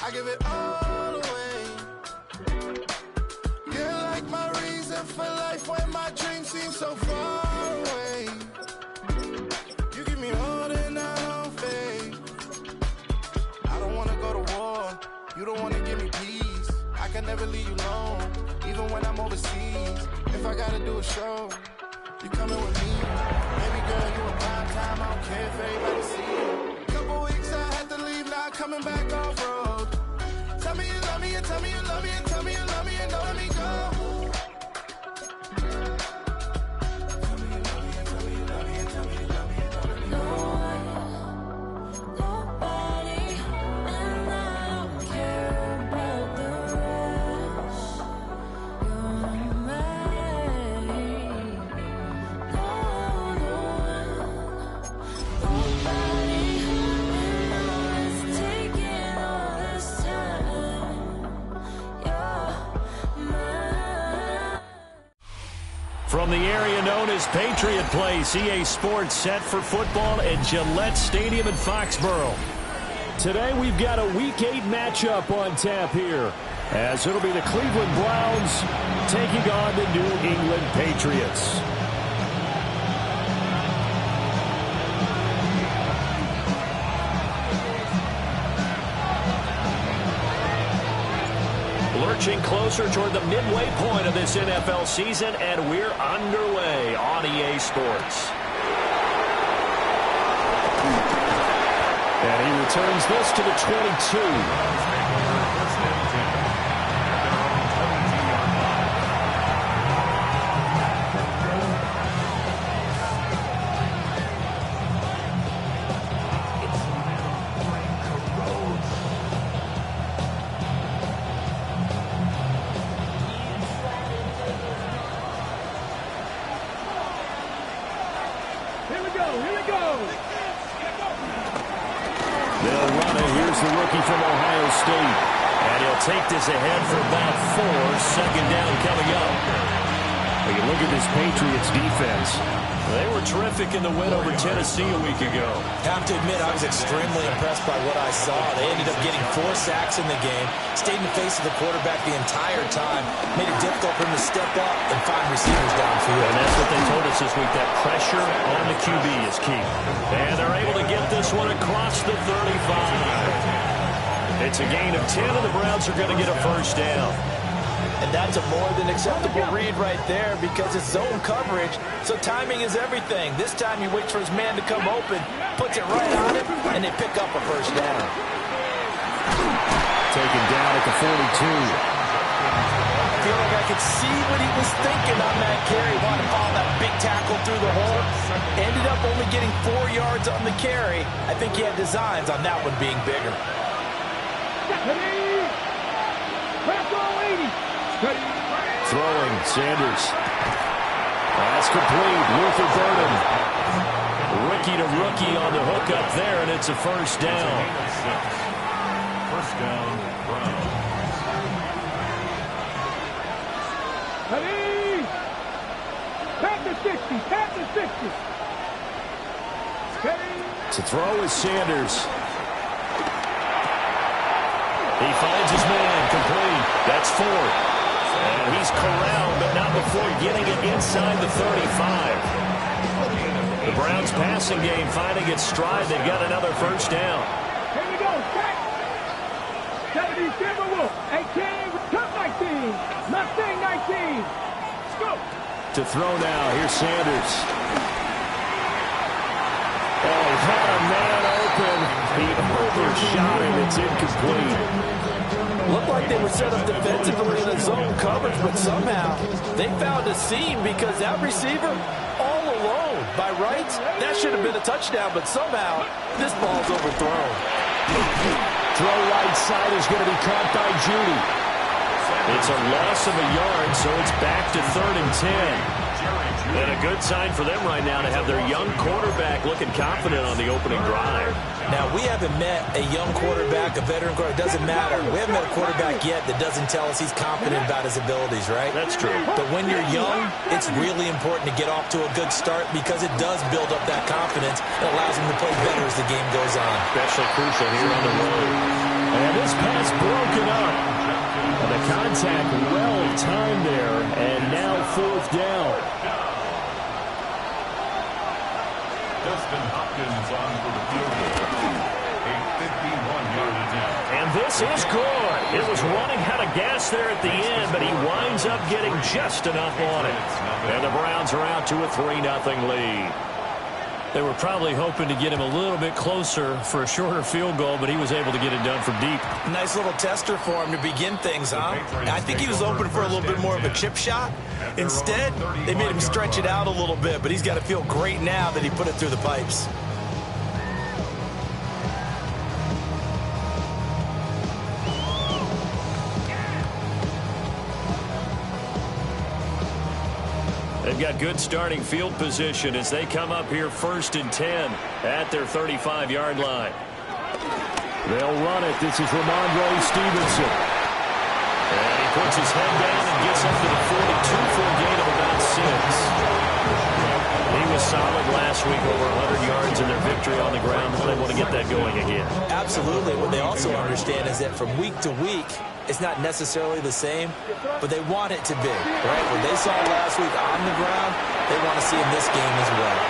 I give it all away. You're like my reason for life when my dreams seem so far away. You give me holding on faith. I don't wanna go to war. You don't wanna give me peace. I can never leave you alone, even when I'm overseas. If I gotta do a show, you coming with me. Baby girl, you in prime time. I don't care if everybody see you. Couple weeks I had to leave, now coming back off road. Tell me you love me and tell me you love me and tell me you love me and don't let me go. From the area known as Patriot Place, EA Sports set for football at Gillette Stadium in Foxborough. Today we've got a Week 8 matchup on tap here, as it'll be the Cleveland Browns taking on the New England Patriots. Lurching closer toward the midway point of this NFL season, and we're underway on EA Sports. And he returns this to the 22. From Ohio State, and he'll take this ahead for about 4. Second down coming up. When you look at this Patriots defense, they were terrific in the win over Tennessee a week ago. Have to admit, I was extremely impressed by what I saw. They ended up getting 4 sacks in the game, stayed in the face of the quarterback the entire time, made it difficult for him to step up and find receivers downfield. And that's what they told us this week, that pressure on the QB is key. And they're able to get this one across the 35. It's a gain of 10, and the Browns are going to get a first down. And that's a more than acceptable read right there because it's zone coverage, so timing is everything. This time he waits for his man to come open, puts it right on him, and they pick up a first down. Taken down at the 42. I feel like I could see what he was thinking on that carry. Wanted to follow that big tackle through the hole. Ended up only getting 4 yards on the carry. I think he had designs on that one being bigger. Throwing, Sanders. Pass complete, Luther Burden. Rookie to rookie on the hook up there, and it's a first down. First down, Browns. Pat to 60. To throw is Sanders. He finds his man, complete. That's 4. And he's corralled, but not before getting it inside the 35. The Browns' passing game finding its stride. They've got another first down. Here we go. 70 Timberwolves. 18. Top 19. Mustang 19. Let's go. To throw now. Here's Sanders. Oh, he had a man open. He overshot him. It's incomplete. Looked like they were set up defensively in a zone coverage, but somehow they found a seam because that receiver all alone. By rights, that should have been a touchdown, but somehow this ball's overthrown. Throw right side is going to be caught by Judy. It's a loss of a yard, so it's back to 3rd and 10. And a good sign for them right now to have their young quarterback looking confident on the opening drive. Now, we haven't met a young quarterback, a veteran quarterback. It doesn't matter. We haven't met a quarterback yet that doesn't tell us he's confident about his abilities, right? That's true. But when you're young, it's really important to get off to a good start because it does build up that confidence. It allows him to play better as the game goes on. Especially crucial here on the road. And this pass broken up. And the contact well timed there, and now 4th down. Dustin Hopkins on for the field goal. A 51-yard attempt. And this is good. It was running out of gas there at the end, but he winds up getting just enough on it. And the Browns are out to a 3-0 lead. They were probably hoping to get him a little bit closer for a shorter field goal, but he was able to get it done from deep. Nice little tester for him to begin things, huh? I think he was open for a little bit more of a chip shot. Instead, they made him stretch it out a little bit, but he's got to feel great now that he put it through the pipes. They've got good starting field position as they come up here 1st and 10 at their 35-yard line. They'll run it. This is Ramondre Stevenson. And he puts his head down and gets up to the 42 for a gain of about 6. He was solid last week, over 100 yards in their victory on the ground. They want to get that going again. Absolutely. What they also understand is that from week to week, it's not necessarily the same, but they want it to be, right? What they saw last week on the ground, they want to see in this game as well.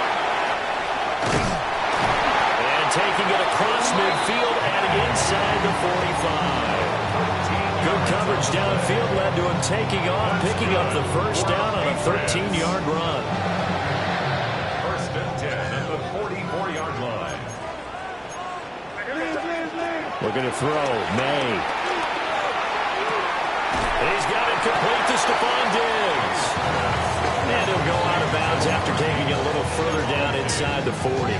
And taking it across midfield and inside the 45. Good coverage downfield led to him taking off, picking up the 1st down on a 13-yard run. 1st and 10 at the 44-yard line. Looking to throw. May. He's got it complete to Stephon Diggs. And he'll go out of bounds after taking it a little further down inside the 40.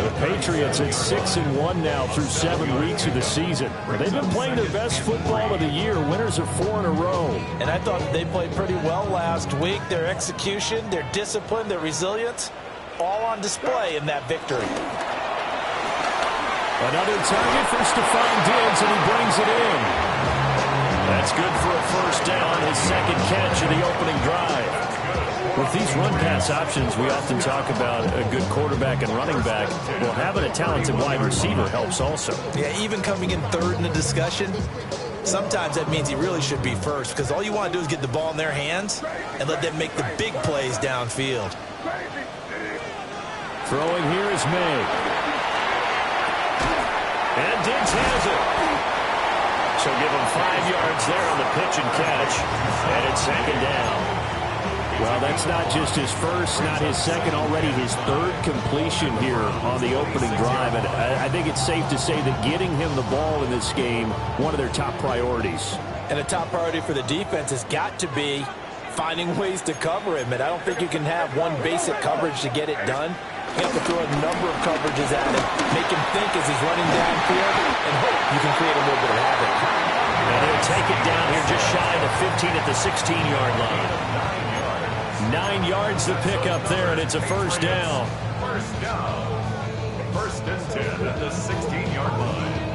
The Patriots at 6-1 now through 7 weeks of the season. They've been playing their best football of the year, winners of 4 in a row. And I thought they played pretty well last week. Their execution, their discipline, their resilience, all on display in that victory. Another target for Stephon Diggs, and he brings it in. That's good for a 1st down, his 2nd catch of the opening drive. With these run-pass options, we often talk about a good quarterback and running back. Well, having a talented wide receiver helps also. Yeah, even coming in 3rd in the discussion, sometimes that means he really should be 1st, because all you want to do is get the ball in their hands and let them make the big plays downfield. Throwing here is May. And Diggs has it. So give him 5 yards there on the pitch and catch. And it's 2nd down. Well, that's not just his 1st, not his 2nd, already his 3rd completion here on the opening drive. And I think it's safe to say that getting him the ball in this game, one of their top priorities. And a top priority for the defense has got to be finding ways to cover him. And I don't think you can have one basic coverage to get it done. You have to throw a number of coverages at him, make him think as he's running downfield, and hope you can create a little bit of havoc. And he'll take it down here just shy of the 15 at the 16-yard line. 9 yards to pick up there, and it's a 1st down. 1st down. 1st and 10 at the 16-yard line.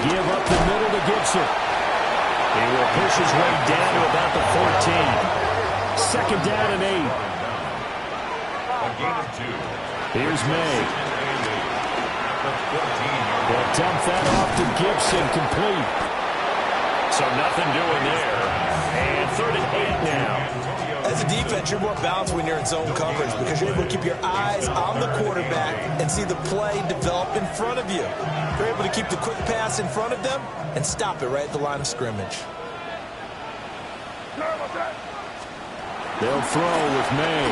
Give up the middle to Gibson. He will push his way down to about the 14. 2nd down and 8. A gain of 2. Here's May. They'll dump that off to Gibson, complete. So nothing doing there. And 3rd and 8 now. As a defense, you're more balanced when you're in zone coverage because you're able to keep your eyes on the quarterback and see the play develop in front of you. You're able to keep the quick pass in front of them and stop it right at the line of scrimmage. They'll throw with May.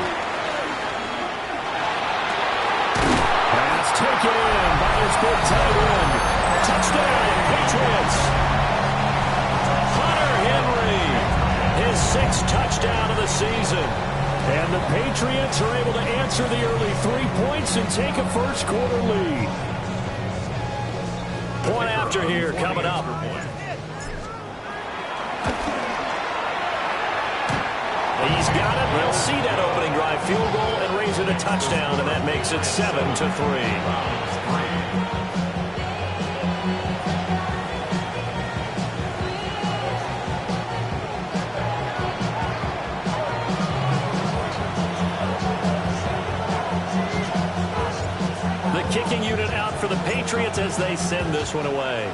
Pass taken in by his big tight end. Touchdown, Patriots. Hunter Henry, his 6th touchdown of the season. And the Patriots are able to answer the early 3 points and take a 1st quarter lead. Point after here coming up. He's got it. They'll see that opening drive field goal and raise it a touchdown, and that makes it 7-3. kicking unit out for the Patriots as they send this one away.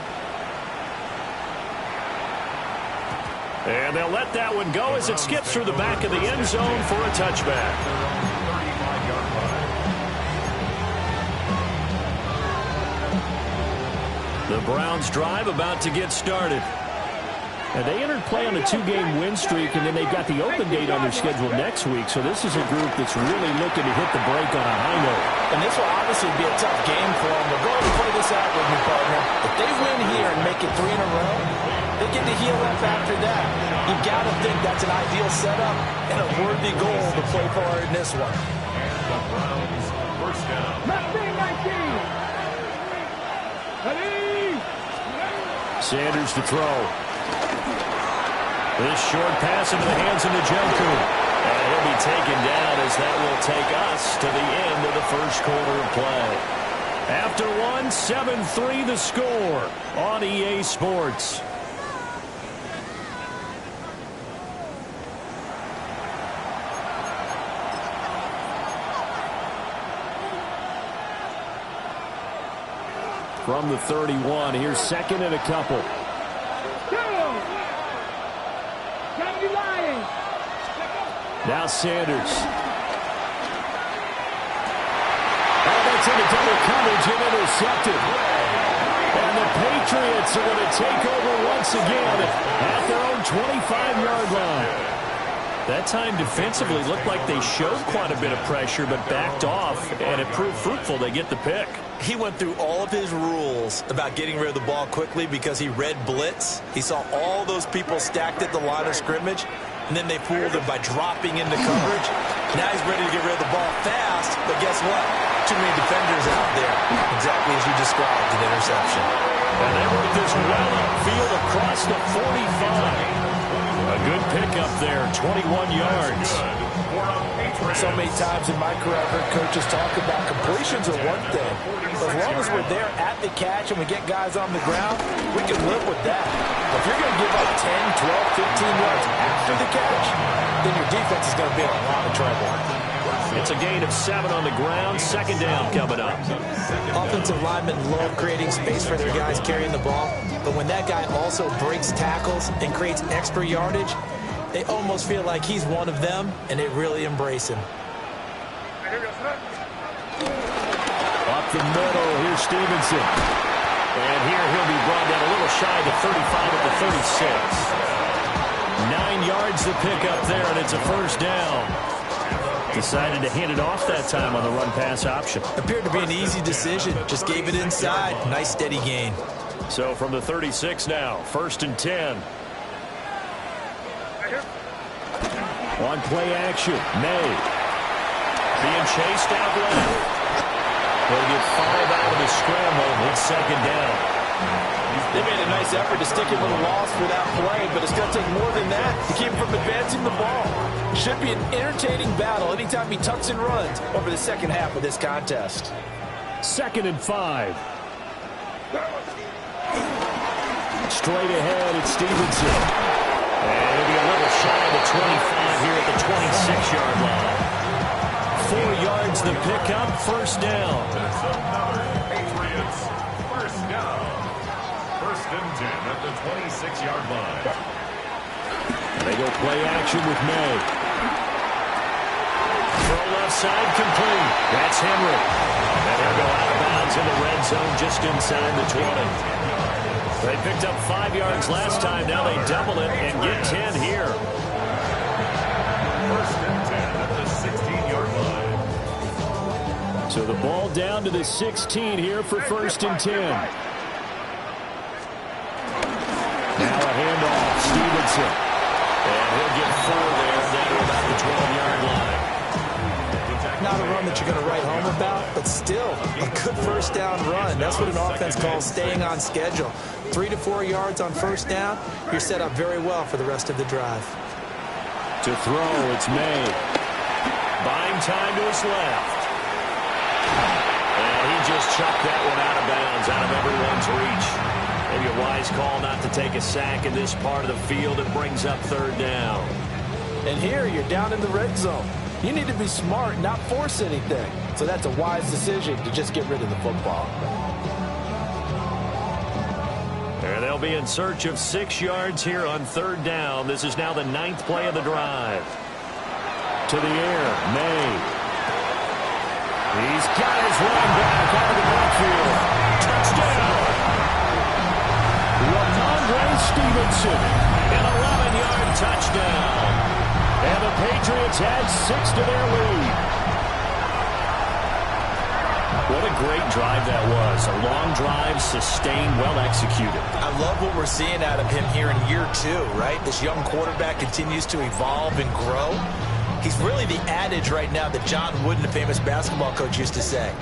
And they'll let that one go as it skips through the back of the end zone for a touchback. The Browns drive about to get started. And they entered play on a 2-game win streak, and then they've got the open date on their schedule next week. So this is a group that's really looking to hit the break on a high note. And this will obviously be a tough game for them. But go ahead and play this out with me, partner. If they win here and make it 3 in a row, they get to heal up after that. You've got to think that's an ideal setup and a worthy goal to play for in this one. And the Browns first down. Mustang 19. Ready? Sanders to throw. This short pass into the hands of Njoku. And he'll be taken down as that will take us to the end of the first quarter of play. After one, 7-3 the score on EA Sports. From the 31, here's second and a couple. Now Sanders. Oh, that's into double coverage and intercepted. And the Patriots are going to take over once again at their own 25-yard line. That time defensively looked like they showed quite a bit of pressure but backed off, and it proved fruitful. They get the pick. He went through all of his rules about getting rid of the ball quickly because he read blitz. He saw all those people stacked at the line of scrimmage, and then they fooled him by dropping into coverage. Now he's ready to get rid of the ball fast, but guess what? Too many defenders out there. Exactly as you described, an interception. And they work this well upfield across the 45. A good pickup there, 21 yards. So many times in my career, I've heard coaches talk about completions are one thing. But as long as we're there at the catch and we get guys on the ground, we can live with that. But if you're going to give up 10, 12, 15 yards after the catch, then your defense is going to be in a lot of trouble. It's a gain of 7 on the ground. Second down coming up. Offensive linemen love creating space for their guys carrying the ball. But when that guy also breaks tackles and creates extra yardage, they almost feel like he's one of them, and they really embrace him. Up the middle, here's Stevenson. And here he'll be brought down a little shy of the 35 at the 36. 9 yards to pick up there, and it's a first down. Decided to hand it off that time on the run-pass option. Appeared to be an easy decision. Just gave it inside. Nice steady gain. So from the 36 now, 1st and 10. On play action, May. Being chased out left. They'll get 5 out of the scramble. It's second down. They made a nice effort to stick him with a loss for that play, but it's going to take more than that to keep him from advancing the ball. Should be an entertaining battle anytime he tucks and runs over the second half of this contest. 2nd and 5. Straight ahead, it's Stevenson. And it'll be a little shy of the 25 here at the 26-yard line. 4 yards to pick up, first down. That's another Patriots first down. 1st and 10 at the 26-yard line. They go play action with May. Throw left side complete. That's Henry. And he'll go out of bounds in the red zone just inside the 20. They picked up 5 yards last time. Now they double it and get 10 here. 1st and 10 at the 16-yard line. So the ball down to the 16 here for 1st and 10. Now a handoff. Stevenson. And he'll get 4 there, down to about the 12-yard line. Not a run that you're going to write home about, but still a good first down run. That's what an offense calls staying on schedule. 3 to 4 yards on first down, you're set up very well for the rest of the drive. To throw, it's May. Buying time to his left. And he just chucked that one out of bounds, out of everyone's reach. Maybe a wise call not to take a sack in this part of the field. It brings up 3rd down. And here you're down in the red zone. You need to be smart, not force anything. So that's a wise decision to just get rid of the football. And they'll be in search of 6 yards here on 3rd down. This is now the 9th play of the drive. To the air, May. He's got his run back out of the backfield. Touchdown! Ramondre Stevenson, an 11-yard touchdown. And the Patriots add 6 to their lead. What a great drive that was. A long drive, sustained, well executed. I love what we're seeing out of him here in year 2, right? This young quarterback continues to evolve and grow. He's really the adage right now that John Wooden, the famous basketball coach, used to say.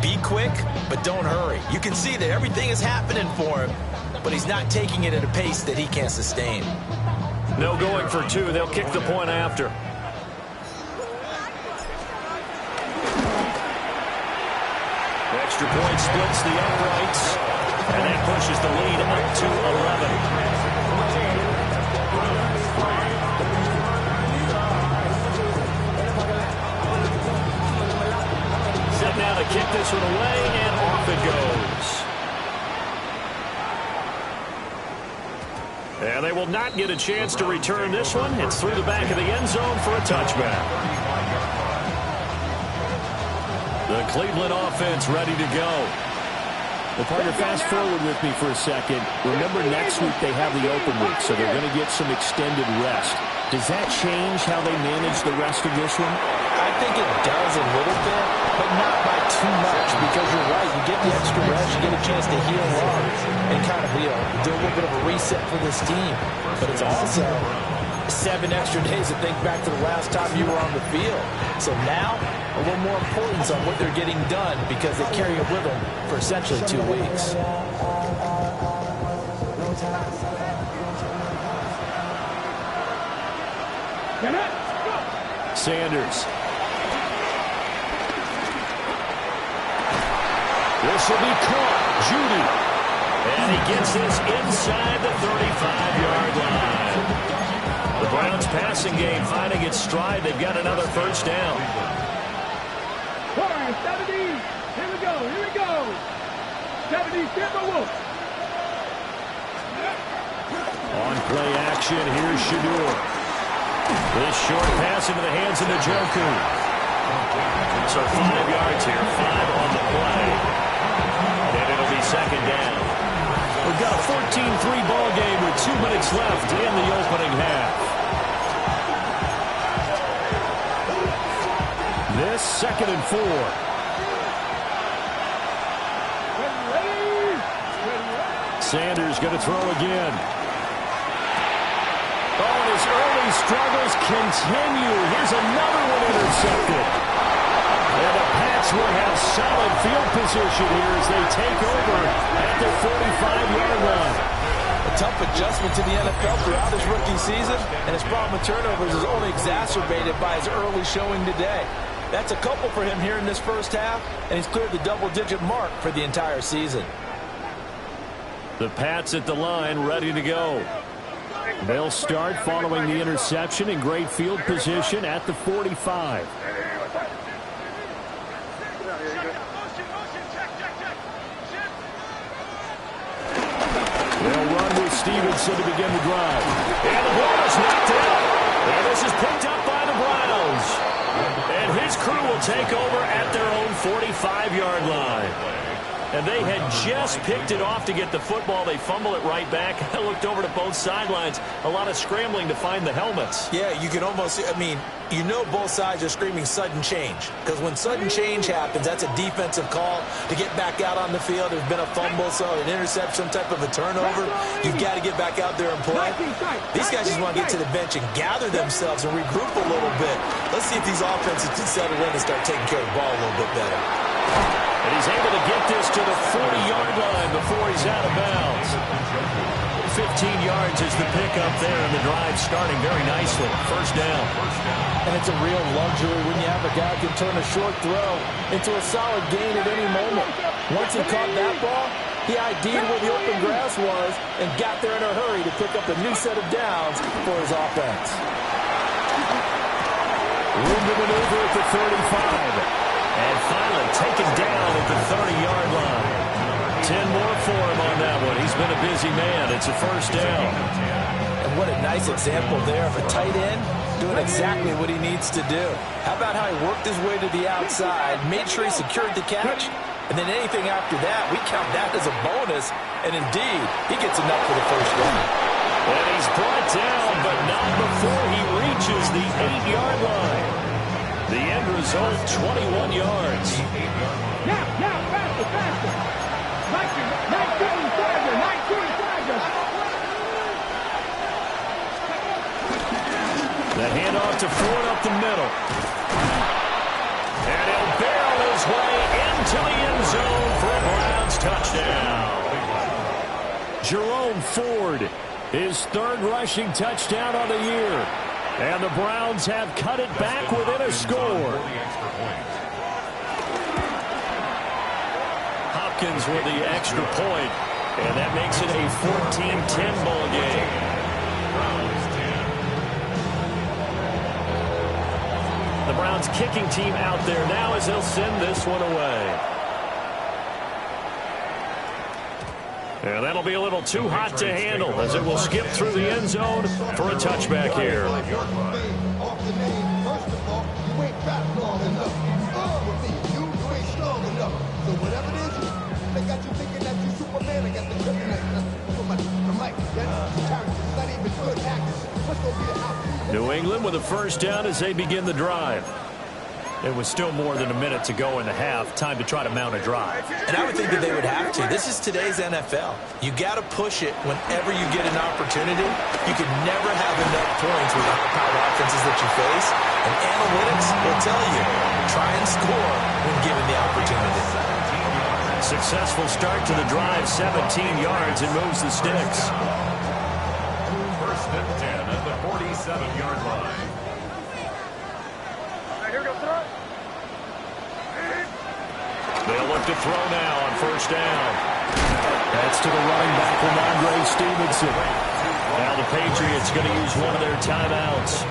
Be quick, but don't hurry. You can see that everything is happening for him, but he's not taking it at a pace that he can't sustain. No going for 2. They'll kick the point after. Extra point splits the uprights, and that pushes the lead up to 11. Set now to kick this one away, and off it goes. And they will not get a chance to return this one. It's through the back of the end zone for a touchback. The Cleveland offense ready to go. Well, partner, fast forward with me for a second. Remember, next week they have the open week, so they're going to get some extended rest. Does that change how they manage the rest of this one? I think it does a little bit, but not by too much, because you're right. You get the extra rest, you get a chance to heal up and kind of, do a little bit of a reset for this team. But it's also 7 extra days to think back to the last time you were on the field. So now, a little more importance on what they're getting done, because they carry it with them for essentially 2 weeks. Sanders. This will be caught. Judy. And he gets this inside the 35-yard line. The Browns passing game finding its stride. They've got another first down. 70. Here we go. 70, Timberwolves. On play action, here's Shadur. This short pass into the hands of Njoku. So 5 yards here, 5 on the play. And it'll be second down. We've got a 14-3 ball game with 2 minutes left in the opening half. This 2nd and 4. Sanders going to throw again. Oh, and his early struggles continue. Here's another one intercepted. And the Pats will have solid field position here as they take over at their 45-yard line. A tough adjustment to the NFL throughout his rookie season, and his problem with turnovers is only exacerbated by his early showing today. That's a couple for him here in this first half, and he's cleared the double-digit mark for the entire season. The Pats at the line, ready to go. They'll start following the interception in great field position at the 45. They'll run with Stevenson to begin the drive. And the ball is knocked out. And this is picked up by the Browns. And his crew will take over at their own 45-yard line. And they had just picked it off to get the football. They fumble it right back. I looked over to both sidelines. A lot of scrambling to find the helmets. Yeah, you can almost, both sides are screaming sudden change. Because when sudden change happens, that's a defensive call to get back out on the field. There's been a fumble, so an interception, some type of a turnover. You've got to get back out there and play. These guys just want to get to the bench and gather themselves and regroup a little bit. Let's see if these offenses can settle in and start taking care of the ball a little bit better. And he's able to get this to the 40-yard line before he's out of bounds. 15 yards is the pickup there, and the drive starting very nicely. First down. And it's a real luxury when you have a guy who can turn a short throw into a solid gain at any moment. Once he caught that ball, he ID'd where the open grass was and got there in a hurry to pick up a new set of downs for his offense. Room to maneuver at the 35. And finally taken down at the 30-yard line. 10 more for him on that one. He's been a busy man. It's a first down. And what a nice example there of a tight end doing exactly what he needs to do. How about how he worked his way to the outside, made sure he secured the catch, and then anything after that, we count that as a bonus. And indeed, he gets enough for the first down. And he's brought down, but not before he reaches the 8-yard line. The end result, 21 yards. Now, faster. 19 Tiger. The handoff to Ford up the middle. And he'll barrel his way into the end zone for a Browns touchdown. Jerome Ford, his third rushing touchdown on the year. And the Browns have cut it back within a score. Hopkins with the extra point, and that makes it a 14-10 ball game. The Browns kicking team out there now as they'll send this one away. And that'll be a little too hot to handle as it will skip through the end zone for a touchback here. New England with a first down as they begin the drive. It was still more than a minute to go in the half. Time to try to mount a drive. And I would think that they would have to. This is today's NFL. You got to push it whenever you get an opportunity. You can never have enough points with the high-powered offenses that you face. And analytics will tell you, try and score when given the opportunity. Successful start to the drive, 17 yards, and moves the sticks. First and 10 at the 47-yard line. They'll look to throw now on first down. That's to the running back, Ramondre Stevenson. Now the Patriots going to use one of their timeouts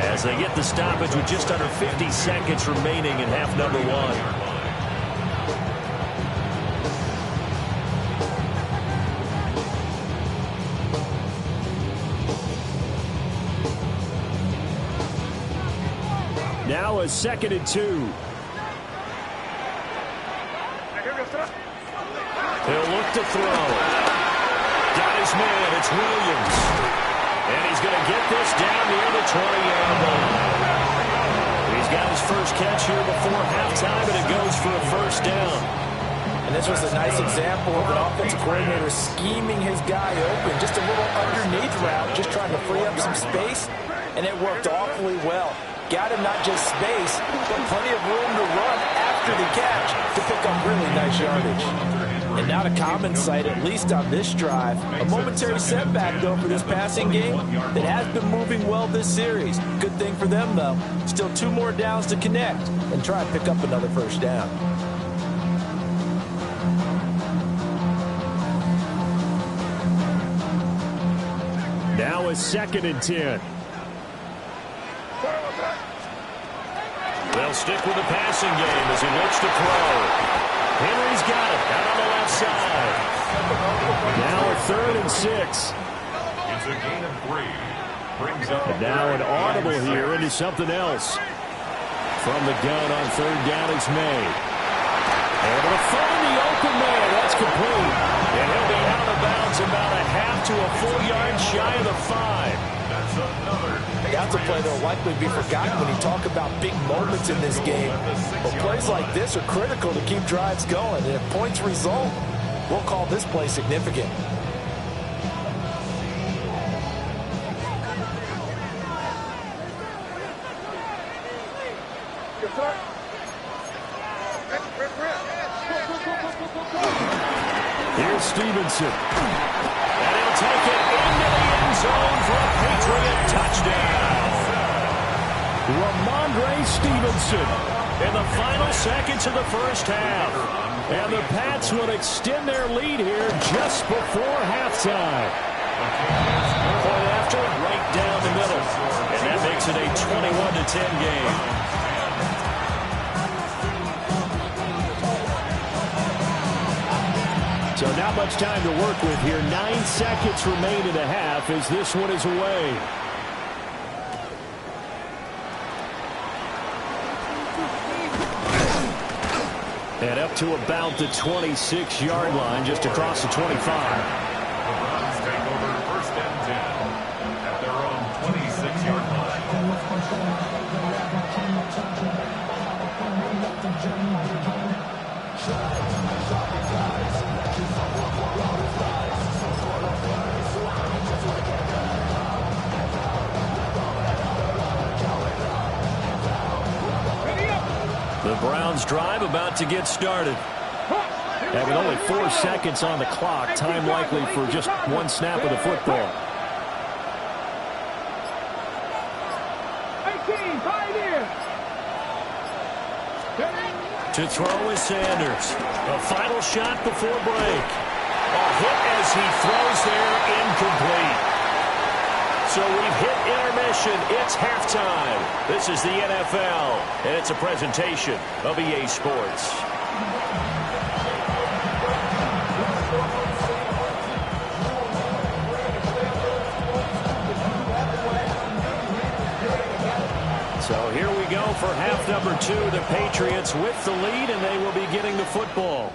as they get the stoppage with just under 50 seconds remaining in half number one. Now a 2nd and 2. He'll look to throw. Got his man. It's Williams. And he's going to get this down near the 20-yard line. He's got his first catch here before halftime, and it goes for a first down. And this was a nice example of an offensive coordinator scheming his guy open. Just a little underneath route, just trying to free up some space. And it worked awfully well. Got him not just space, but plenty of room to run after the catch to pick up really nice yardage. And not a common sight, at least on this drive. A momentary setback, though, for this passing game that has been moving well this series. Good thing for them, though. Still 2 more downs to connect and try and pick up another first down. Now a 2nd and 10. They'll stick with the passing game as he looks to throw. Henry's got it out on the left side. Now a 3rd and 6. It's a gain of 3. Brings up And now an audible here into something else. From the gun on 3rd down, it's May. Able to find the open man. That's complete. And he'll be out of bounds about a half to a full yard shy of the 5. That's another. That's a play that will likely be forgotten when you talk about big moments in this game. But plays like this are critical to keep drives going. And if points result, we'll call this play significant. Here's Stevenson. And he'll take it into the end zone for a Patriot touchdown. Ramondre Stevenson in the final seconds of the first half. And the Pats will extend their lead here just before halftime. Point after, right down the middle. And that makes makes it a 21-10 game. So not much time to work with here. 9 seconds remain in the half as this one is away. And up to about the 26-yard line, just across the 25. The Browns take over 1st and 10 at their own 26-yard line. The Browns drive about to get started. And with only 4 seconds on the clock, time likely for just one snap of the football. 18, 5 here. To throw is Sanders. A final shot before break. A hit as he throws there, incomplete. So we've hit intermission. It's halftime. This is the NFL, and it's a presentation of EA Sports. So here we go for half number 2. The Patriots with the lead, and they will be getting the football.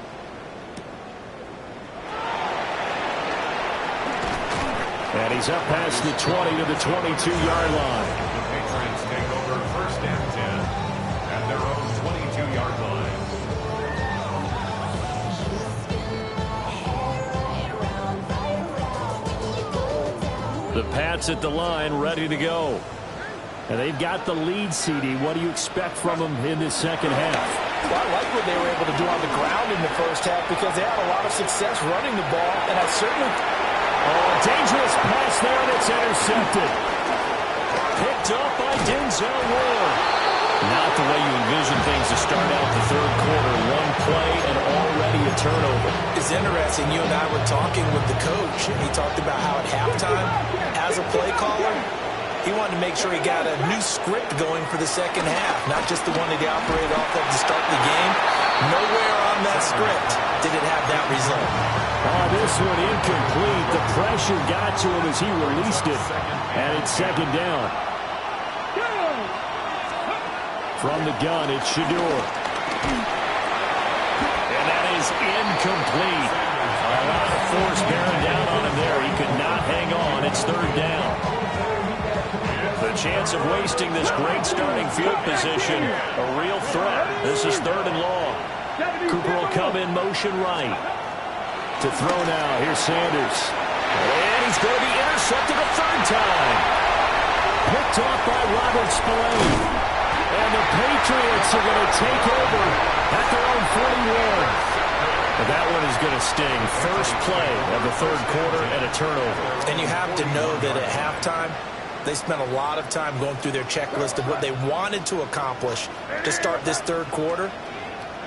And he's up past the 20 to the 22-yard line. The Patriots take over 1st and 10 at their own 22-yard line. The Pats at the line, ready to go. And they've got the lead, CD. What do you expect from them in this second half? Well, I like what they were able to do on the ground in the first half because they had a lot of success running the ball, and I certainly... Oh, dangerous pass there, and it's intercepted. Picked up by Denzel Ward. Not the way you envision things to start out the third quarter. One play and already a turnover. It's interesting. You and I were talking with the coach, and he talked about how at halftime, as a play caller, he wanted to make sure he got a new script going for the second half, not just the one that he operated off of to start the game. Nowhere on that script did it have that result. Oh, this one incomplete. The pressure got to him as he released it, and it's second down. From the gun, it's Shador. And that is incomplete. A lot of force bearing down on him there. He could not hang on. It's third down. The chance of wasting this great starting field position, a real threat. This is 3rd and long. Cooper will come in motion right. To throw now, here's Sanders. And he's going to be intercepted a third time. Picked off by Robert Spillane. And the Patriots are going to take over at their own 41. And that one is going to sting. First play of the third quarter and a turnover. And you have to know that at halftime, they spent a lot of time going through their checklist of what they wanted to accomplish to start this third quarter.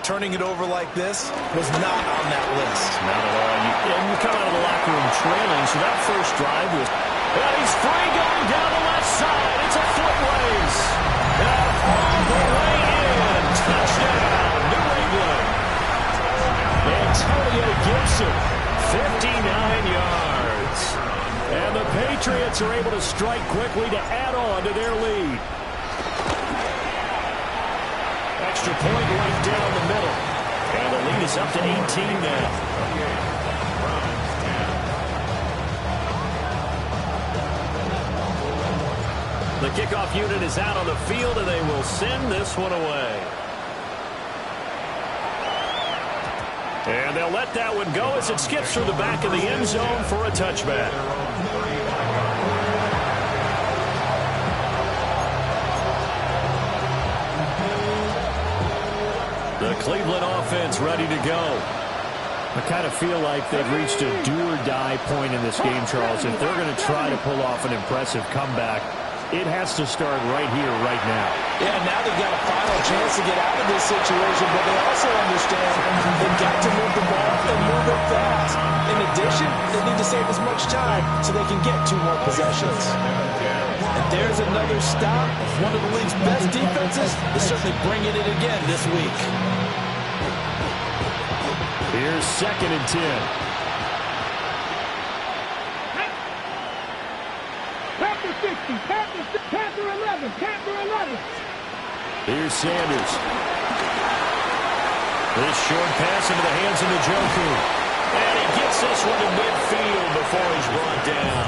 Turning it over like this was not on that list. Not at all. And you come out of the locker room trailing, so that first drive was... And he's free going down the left side. It's a foot race. And all the way in. Touchdown, New England. Antonio Gibson, 59 yards. And the Patriots are able to strike quickly to add on to their lead. Extra point right down the middle. And the lead is up to 18 now. The kickoff unit is out on the field, and they will send this one away. And they'll let that one go as it skips through the back of the end zone for a touchback. The Cleveland offense ready to go. I kind of feel like they've reached a do-or-die point in this game, Charles. If they're going to try to pull off an impressive comeback, it has to start right here, right now. Yeah, now they've got a final chance to get out of this situation, but they also understand they've got to move the ball and move it fast. In addition, they need to save as much time so they can get 2 more possessions. And there's another stop. One of the league's best defenses is certainly bringing it again this week. Here's 2nd and 10. Panther 60, Panther 11, Panther 11. Here's Sanders. This short pass into the hands of Njoku. And he gets this one to midfield before he's brought down.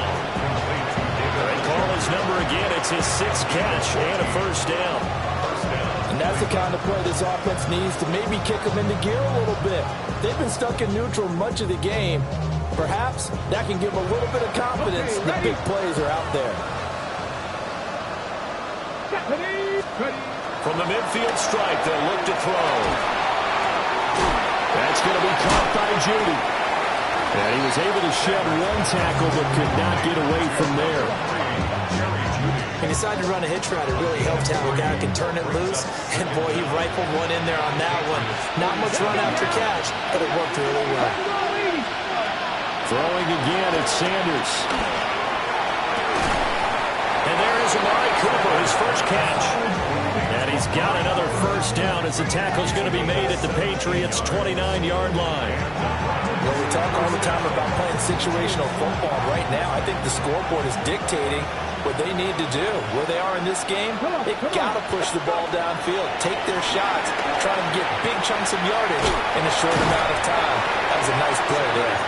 They call his number again. It's his 6th catch and a first down. And that's the kind of play this offense needs to maybe kick them into gear a little bit. They've been stuck in neutral much of the game. Perhaps that can give them a little bit of confidence. The big plays are out there. From the midfield stripe, they'll look to throw. That's going to be caught by Judy. And he was able to shed one tackle but could not get away from there. He decided to run a hitch route. It really helped how a guy can turn it loose. And, boy, he rifled one in there on that one. Not much run after catch, but it worked really well. Throwing again, it's Sanders. And there is Amari Cooper, his first catch. And he's got another first down as the tackle's going to be made at the Patriots' 29-yard line. Well, we talk all the time about playing situational football. Right now, I think the scoreboard is dictating what they need to do. Where they are in this game, they've got to push the ball downfield, take their shots, try and get big chunks of yardage in a short amount of time. That was a nice play there.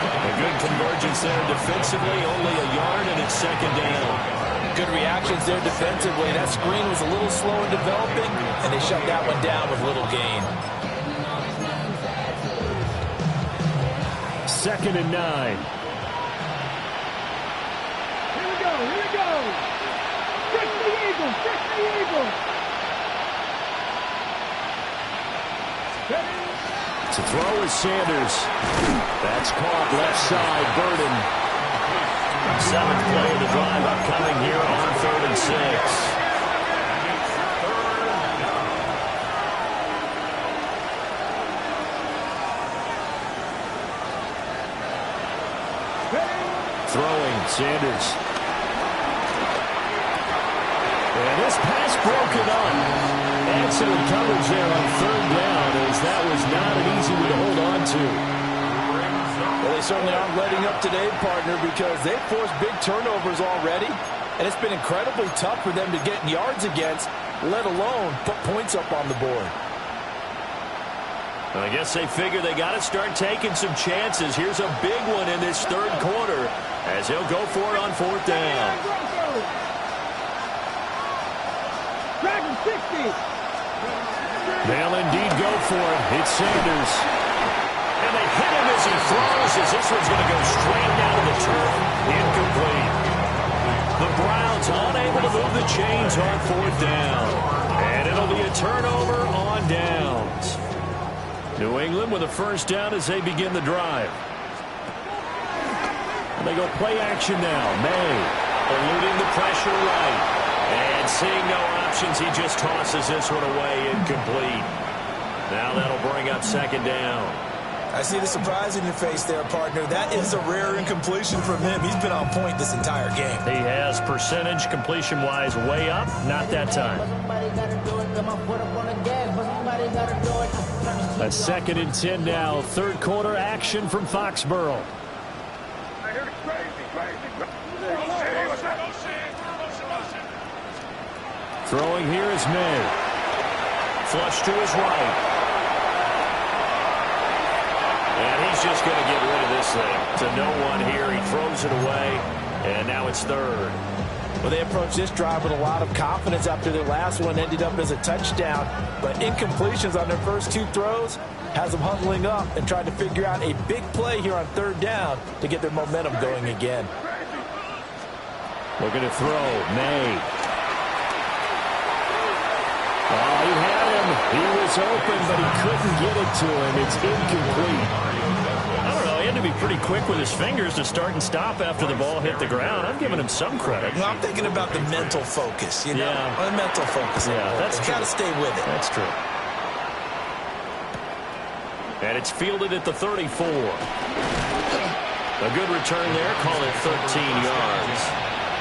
A good convergence there defensively, only a yard, and it's 2nd down. Good reactions there defensively. That screen was a little slow in developing, and they shut that one down with little gain. 2nd and 9. Here we go, here we go. Stretch the eagle, stretch the eagle. To throw is Sanders. That's caught left side, Burden. 7th play of the drive upcoming here on 3rd and 6. Throwing, Sanders. And this pass broken up. Excellent coverage there on 3rd down, as that was not an easy one to hold on to. Well, they certainly aren't letting up today, partner, because they've forced big turnovers already, and it's been incredibly tough for them to get yards against, let alone put points up on the board. Well, I guess they figure they got to start taking some chances. Here's a big one in this 3rd quarter as he'll go for it on 4th down. Dragon 60. They'll indeed go for it. It's Sanders. And they hit him as he throws, as this one's going to go straight down to the turf. Incomplete. The Browns unable to move the chains on 4th down. And it'll be a turnover on downs. New England with a first down as they begin the drive. And they go play action now. May eluding the pressure right. And seeing no options, he just tosses this one away, incomplete. Now that'll bring up 2nd down. I see the surprise in your face there, partner. That is a rare incompletion from him. He's been on point this entire game. He has percentage completion-wise way up. Not that time. A 2nd and 10 now. 3rd quarter action from Foxborough. Throwing here is May. Flush to his right. And he's just going to get rid of this thing. To no one here. He throws it away. And now it's 3rd. Well, they approached this drive with a lot of confidence after their last one ended up as a touchdown. But incompletions on their first 2 throws has them huddling up and trying to figure out a big play here on 3rd down to get their momentum going again. Looking to throw. May. Oh, he had him. He was open, but he couldn't get it to him. It's incomplete. I don't know. He had to be pretty quick with his fingers to start and stop after the ball hit the ground. I'm giving him some credit. Well, I'm thinking about the mental focus, you know? Yeah. The mental focus. Yeah, that's true. Got to stay with it. That's true. And it's fielded at the 34. A good return there. Call it 13 yards.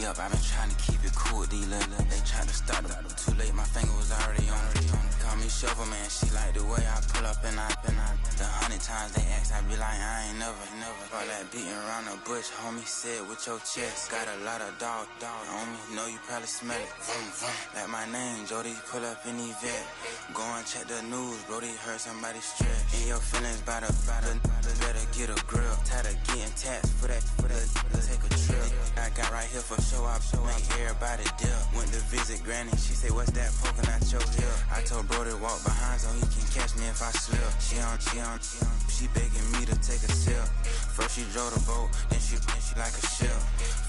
me up. I've been trying to keep it cool with these little. They tried to start them. Too late, my finger was already on it. Call me Shovel Man, she like the way I pull up and I. The 100 times they ask, I be like, I ain't never. All that beating around the bush, homie, said with your chest. Got a lot of dog on me, know you probably smell it. Like my name, Jody, pull up in the vet. Go and check the news, Brody, heard somebody stress. In your feelings by the better get a grill. Tired of getting taxed for that, take a trip. I got right here for show up, make everybody deal. Went to visit Granny, she say, what's that poking out your heel? I told Brody walk behind so he can catch me if I slip. She begging me to take a sip. First she drove the boat, then she like a ship.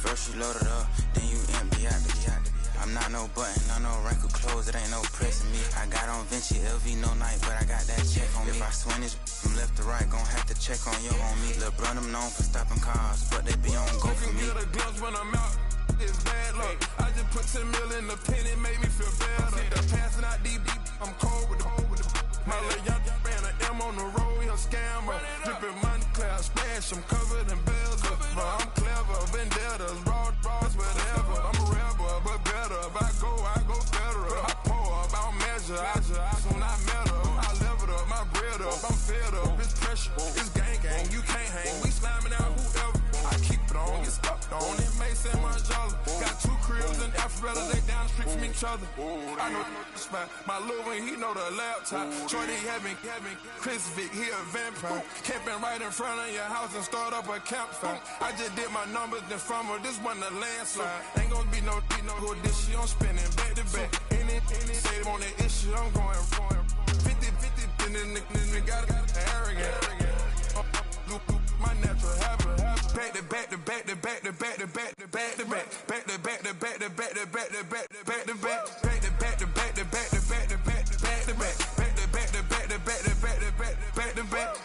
First you load it up, then you empty out the I'm not no button, not no wrinkled clothes, it ain't no pressing me. I got on Vinci, LV, no night, but I got that check on me. If I swing this from left to right, gon' have to check on your on me. Lil' bro, I'm known for stopping cars, but they be on go for me. You can get a glimpse when I'm out, it's bad luck. I just put 10 mil in the pen, it made me feel better. The passing out deep, I'm cold with the my little young ran an M on the road, he a scammer. Drippin' money, clear, splash, I'm covered in bells. I'm clever, vendettas, raw, whatever. I'm a rebel, but better. If I go better. I pour up, I don't measure. I soon I met her. I leveled up, my bread up. I'm fed up, it's pressure. It's gang, you can't hang. We slamming out whoever. I keep it on, get stuck on. It may say Manjala. Got 2 cribs in Alpharetta, they down the street from each other. I know the spot. My little one, he know the laptop. Shorty having Chris Vick, he a vampire. Camping right in front of your house and start up a campfire. I just did my numbers then from her, this one a landslide. Ain't gonna be no who this shit, I'm spinning back to back. Any say on that issue, I'm going 50, and then the got arrogant. My natural habit. Back to back to back to back to back to back to back to back. Back to back to back to back to back to back to back to back. Back to back to back to back to back to back to back to back. Back to back to back to back to back to back to back.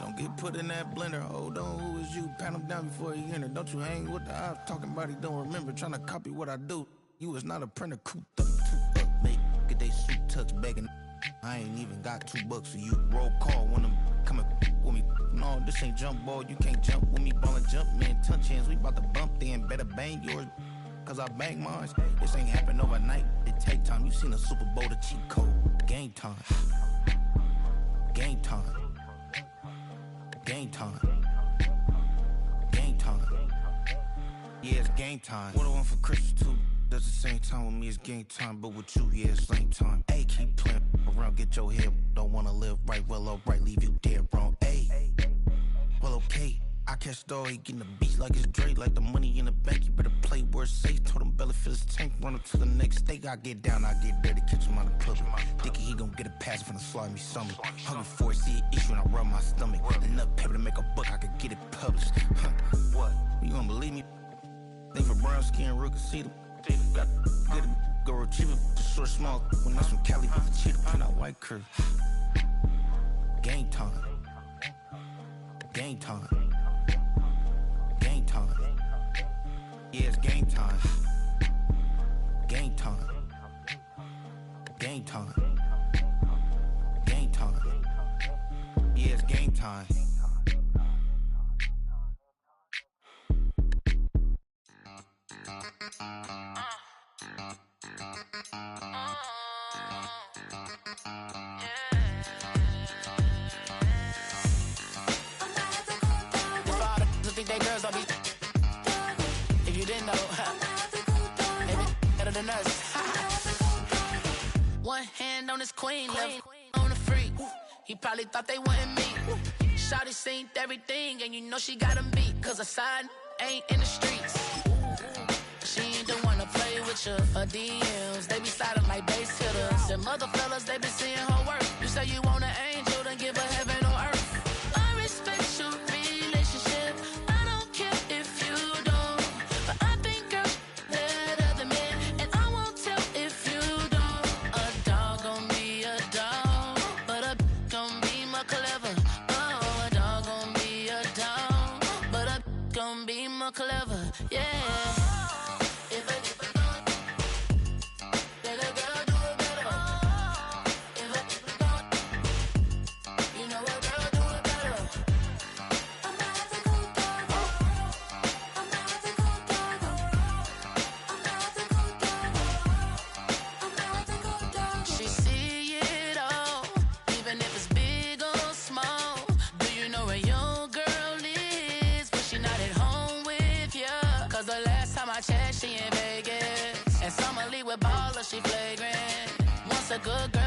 Don't get put in that blender. Hold on, who is you? Pat him down before he enter. Don't you hang with the ops talking about he don't remember. Trying to copy what I do. You was not a printer, cooped up, too up, mate. Get they suit tucks begging. I ain't even got $2 for you. Roll call when I'm coming with me. No, this ain't jump ball. You can't jump with me. Ballin' jump, man. Touch hands. We bout to bump then. Better bang yours, cause I bang mine. This ain't happen overnight. It take time. You seen a Super Bowl, the cheat code. Game time. Game time. Game time. Game time. Yeah, it's game time. What I want for Christmas too. Does the same time with me, it's game time. But with you, yeah, it's lame time. Hey, keep playing around, get your head. Don't wanna live right, well, alright, leave you dead wrong. Hey, well, okay. I catch the dog, he getting the beats like it's Dre, like the money in the bank. You better play where it's safe. Told him belly fill his tank, run up to the next state. I get down, I get dirty, catch him on the club. Thinking he gon' get a pass from the slimy summer. Hungry for it, see an issue and I rub my stomach. Enough paper to make a book, I could get it published. What? You gonna believe me? Think for brown skin, real can see them. Got good go retrieve it, the short small. When that's from Cali, but the cheetah print out white curve. Game time. Game time. Game time. Yeah, it's game time. Game time. Game time. Game time. Yeah, it's game time. Think they girls don't be. If you didn't know, they be better than us. One hand on his queen, left on the freak. He probably thought they wanted me. Shawty seen everything, and you know she got him beat. Cause a side ain't in the streets. She ain't the one to play with you. Her DMs, they be silent like bass hitters. Them other fellas, they be seeing her work. You say you want an angel, then give her heaven on earth. I respect your relationship. Clever, yeah. she flagrant. Once a good girl.